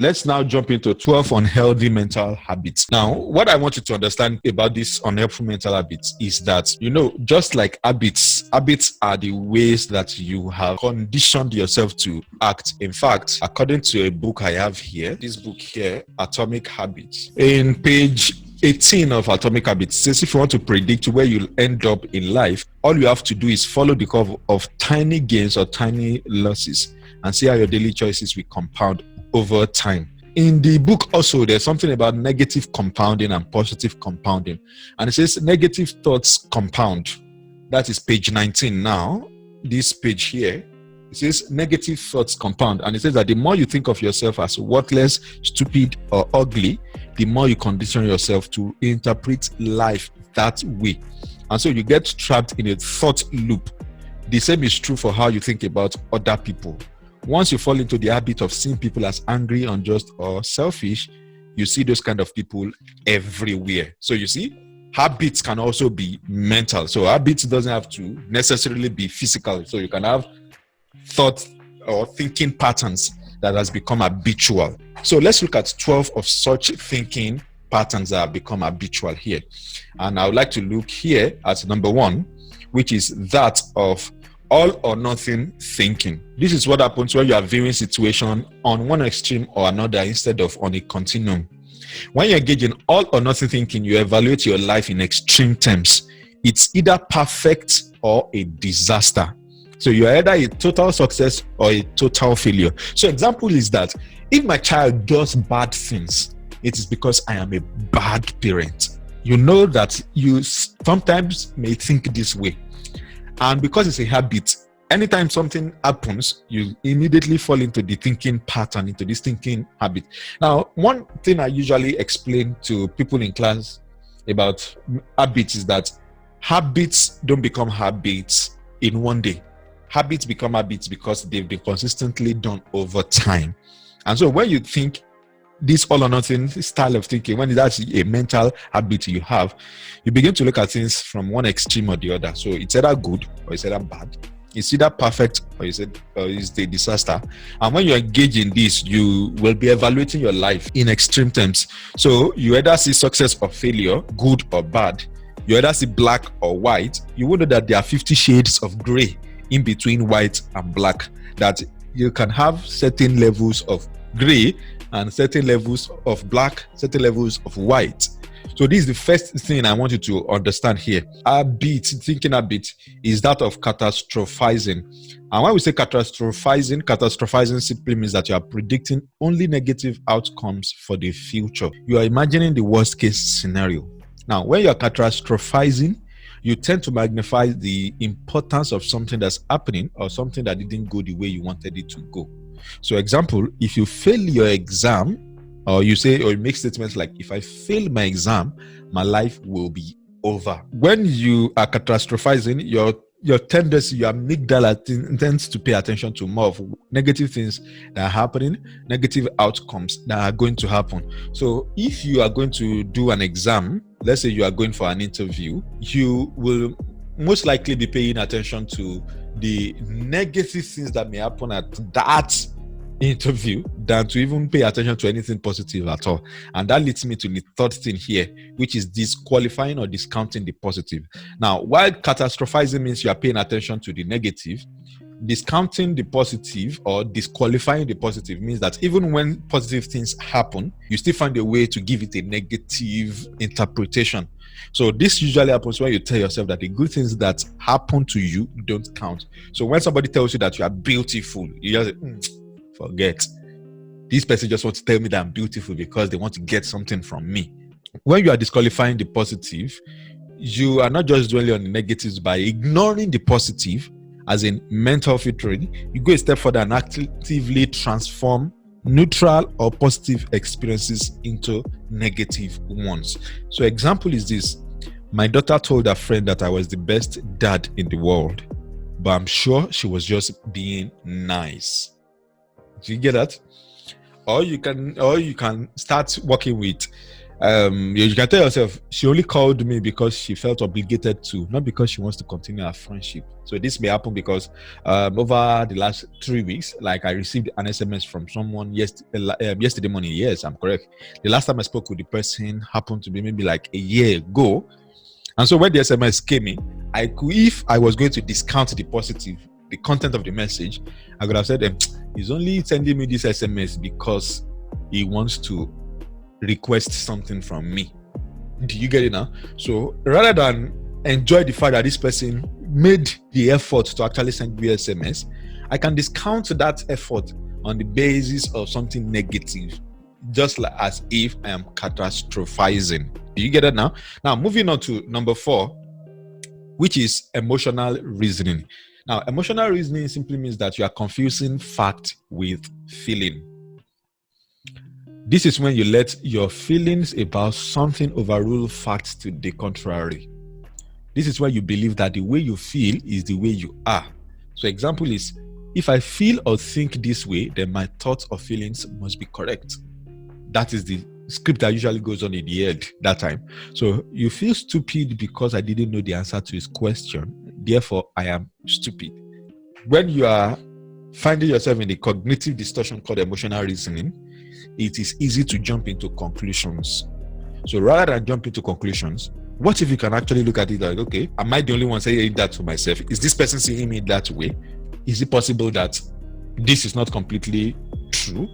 Let's now jump into 12 unhealthy mental habits. Now, what I want you to understand about these unhelpful mental habits is that, just like habits are the ways that you have conditioned yourself to act. In fact, according to a book I have here, this book here, Atomic Habits, in page 18 of Atomic Habits, says if you want to predict where you'll end up in life, all you have to do is follow the curve of tiny gains or tiny losses and see how your daily choices will compound over time. In the book also, there's something about negative compounding and positive compounding. And it says negative thoughts compound. That is page 19 now. This page here, it says negative thoughts compound. And it says that the more you think of yourself as worthless, stupid, or ugly, the more you condition yourself to interpret life that way. And so you get trapped in a thought loop. The same is true for how you think about other people. Once you fall into the habit of seeing people as angry, unjust, or selfish, you see those kind of people everywhere. So you see, habits can also be mental. So habits doesn't have to necessarily be physical. So you can have thought or thinking patterns that has become habitual. So let's look at 12 of such thinking patterns that have become habitual here. And I would like to look here at number 1, which is that of all or nothing thinking. This is what happens when you are viewing situation on one extreme or another instead of on a continuum. When you engage in all or nothing thinking, you evaluate your life in extreme terms. It's either perfect or a disaster. So you're either a total success or a total failure. So example is that if my child does bad things, it is because I am a bad parent. You know that you sometimes may think this way. And because it's a habit, anytime something happens, you immediately fall into the thinking pattern, into this thinking habit. Now, one thing I usually explain to people in class about habits is that habits don't become habits in one day. Habits become habits because they've been consistently done over time. And so when you think this all or nothing style of thinking, when it's actually a mental habit you have, you begin to look at things from one extreme or the other. So it's either good or it's either bad. It's either perfect or it's a disaster. And when you engage in this, you will be evaluating your life in extreme terms. So you either see success or failure, good or bad. You either see black or white. You will know that there are 50 shades of gray in between white and black, that you can have certain levels of gray and certain levels of black, certain levels of white. So this is the first thing I want you to understand here. Thinking habit is that of catastrophizing. And when we say catastrophizing simply means that you are predicting only negative outcomes for the future. You are imagining the worst case scenario. Now, when you are catastrophizing, you tend to magnify the importance of something that's happening or something that didn't go the way you wanted it to go. So example, if you fail your exam, or you make statements like, if I fail my exam, my life will be over. When you are catastrophizing, your tendency, your amygdala tends to pay attention to more of negative things that are happening, negative outcomes that are going to happen. So if you are going to do an exam, let's say you are going for an interview, you will most likely be paying attention to the negative things that may happen at that interview than to even pay attention to anything positive at all. And that leads me to the third thing here, which is disqualifying or discounting the positive. Now, while catastrophizing means you are paying attention to the negative, discounting the positive or disqualifying the positive means that even when positive things happen, you still find a way to give it a negative interpretation. So this usually happens when you tell yourself that the good things that happen to you don't count. So when somebody tells you that you are beautiful, you just say, forget. This person just wants to tell me that I'm beautiful because they want to get something from me. When you are disqualifying the positive, you are not just dwelling on the negatives by ignoring the positive, as in mental filtering. You go a step further and actively transform neutral or positive experiences into negative ones. So example is this. My daughter told her friend that I was the best dad in the world, but I'm sure she was just being nice. Do you get that? Or you can start working with You can tell yourself she only called me because she felt obligated to, not because she wants to continue our friendship. So this may happen because over the last 3 weeks, like I received an SMS from someone yesterday morning. Yes, I'm correct. The last time I spoke with the person happened to be maybe like a year ago. And so when the SMS came in, if I was going to discount the content of the message, I could have said, he's only sending me this SMS because he wants to request something from me. Do you get it now? So rather than enjoy the fact that this person made the effort to actually send me SMS, I can discount that effort on the basis of something negative, just like as if I am catastrophizing. Do you get it now? Now, moving on to number 4, which is emotional reasoning. Now, emotional reasoning simply means that you are confusing fact with feeling. This is when you let your feelings about something overrule facts to the contrary. This is where you believe that the way you feel is the way you are. So example is, if I feel or think this way, then my thoughts or feelings must be correct. That is the script that usually goes on in the head that time. So you feel stupid because I didn't know the answer to his question. Therefore, I am stupid. When you are finding yourself in the cognitive distortion called emotional reasoning, it is easy to jump into conclusions. So rather than jump into conclusions, what if you can actually look at it like, okay, am I the only one saying that to myself? Is this person seeing me that way? Is it possible that this is not completely true?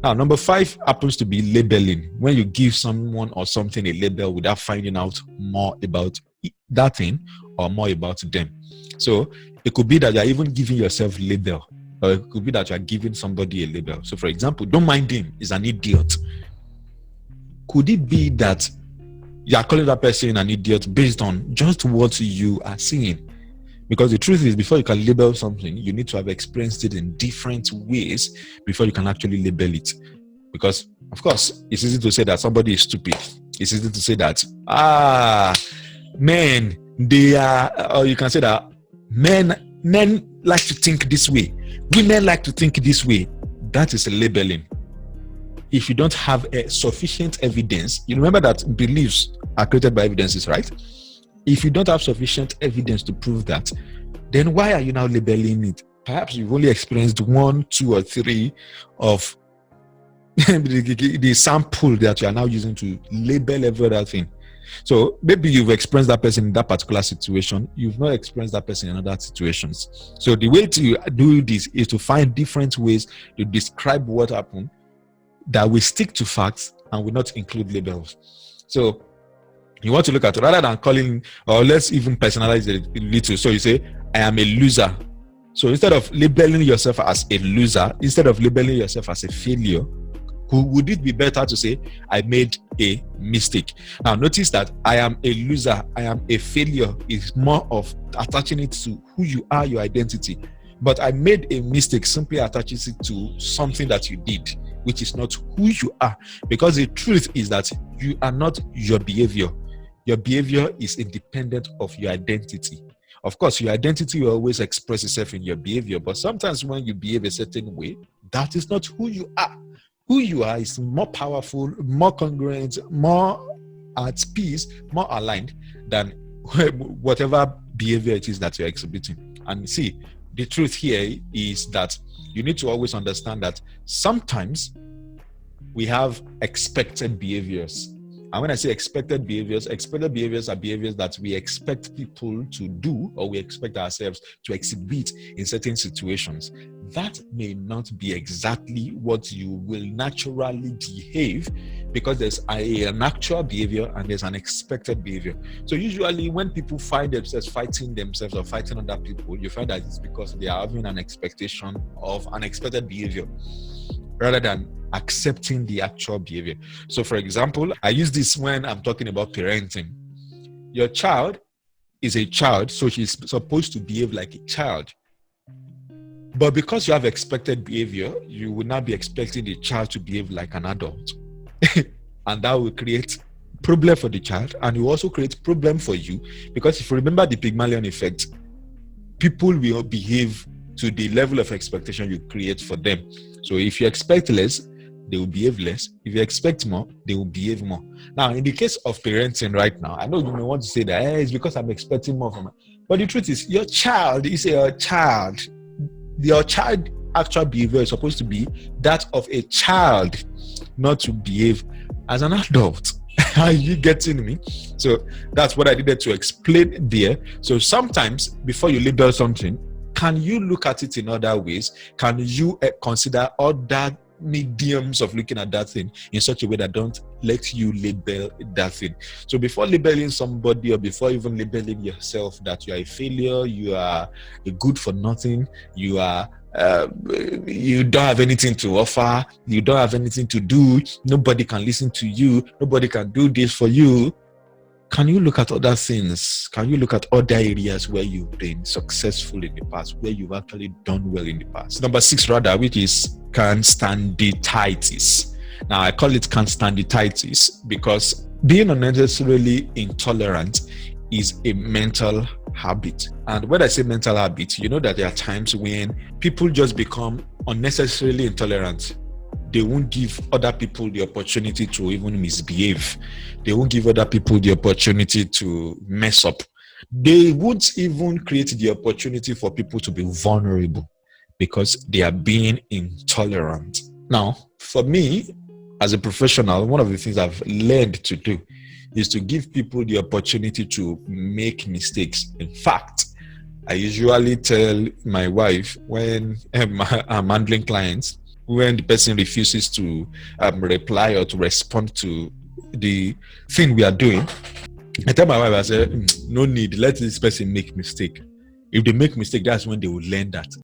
Now, number 5 happens to be labeling. When you give someone or something a label without finding out more about that thing or more about them. So it could be that you're even giving yourself a label, or it could be that you're giving somebody a label. So for example, don't mind him, he's an idiot. Could it be that you're calling that person an idiot based on just what you are seeing? Because the truth is, before you can label something, you need to have experienced it in different ways before you can actually label it. Because, of course, it's easy to say that somebody is stupid. It's easy to say that, men, they are, or you can say that men like to think this way. Women like to think this way. That is a labeling. If you don't have a sufficient evidence, you remember that beliefs are created by evidences, right? If you don't have sufficient evidence to prove that, then why are you now labeling it? Perhaps you've only experienced 1, 2, or 3 of the sample that you are now using to label every other thing. So maybe you've experienced that person in that particular situation. You've not experienced that person in other situations. So the way to do this is to find different ways to describe what happened that will stick to facts and will not include labels. So you want to look at it rather than calling, or let's even personalize it a little. So you say, I am a loser. So instead of labeling yourself as a loser, instead of labeling yourself as a failure, would it be better to say, I made a mistake? Now notice that I am a loser, I am a failure is more of attaching it to who you are, your identity. But I made a mistake simply attaches it to something that you did, which is not who you are. Because the truth is that you are not your behavior. Your behavior is independent of your identity. Of course, your identity will always express itself in your behavior, but sometimes when you behave a certain way, that is not who you are. Who you are is more powerful, more congruent, more at peace, more aligned than whatever behavior it is that you're exhibiting. And see, the truth here is that you need to always understand that sometimes we have expected behaviors. And when I say expected behaviors are behaviors that we expect people to do or we expect ourselves to exhibit in certain situations. That may not be exactly what you will naturally behave, because there's an actual behavior and there's an expected behavior. So usually when people find themselves fighting themselves or fighting other people, you find that it's because they are having an expectation of an expected behavior rather than accepting the actual behavior. So for example, I use this when I'm talking about parenting. Your child is a child, so she's supposed to behave like a child. But because you have expected behavior, you will not be expecting the child to behave like an adult. And that will create problem for the child, and it will also create problem for you, because if you remember the Pygmalion effect, people will behave to the level of expectation you create for them. So if you expect less, they will behave less. If you expect more, they will behave more. Now, in the case of parenting right now, I know you may want to say that it's because I'm expecting more from it. But the truth is, your child is your child. Your child actual behavior is supposed to be that of a child, not to behave as an adult. Are you getting me? So that's what I needed to explain there. So sometimes before you label something, can you look at it in other ways? Can you consider other mediums of looking at that thing in such a way that don't let you label that thing? So before labeling somebody, or before even labeling yourself that you are a failure, you are a good for nothing, you don't have anything to offer, you don't have anything to do, nobody can listen to you, nobody can do this for you, can you look at other things? Can you look at other areas where you've been successful in the past, where you've actually done well in the past? Number 6, rather, which is congnitive. Now, I call it congnitive because being unnecessarily intolerant is a mental habit. And when I say mental habit, you know that there are times when people just become unnecessarily intolerant. They won't give other people the opportunity to even misbehave. They won't give other people the opportunity to mess up. They won't even create the opportunity for people to be vulnerable because they are being intolerant. Now, for me, as a professional, one of the things I've learned to do is to give people the opportunity to make mistakes. In fact, I usually tell my wife when I'm handling clients, when the person refuses to reply or to respond to the thing we are doing, I tell my wife, I say, no need, let this person make mistake. If they make mistake, that's when they will learn that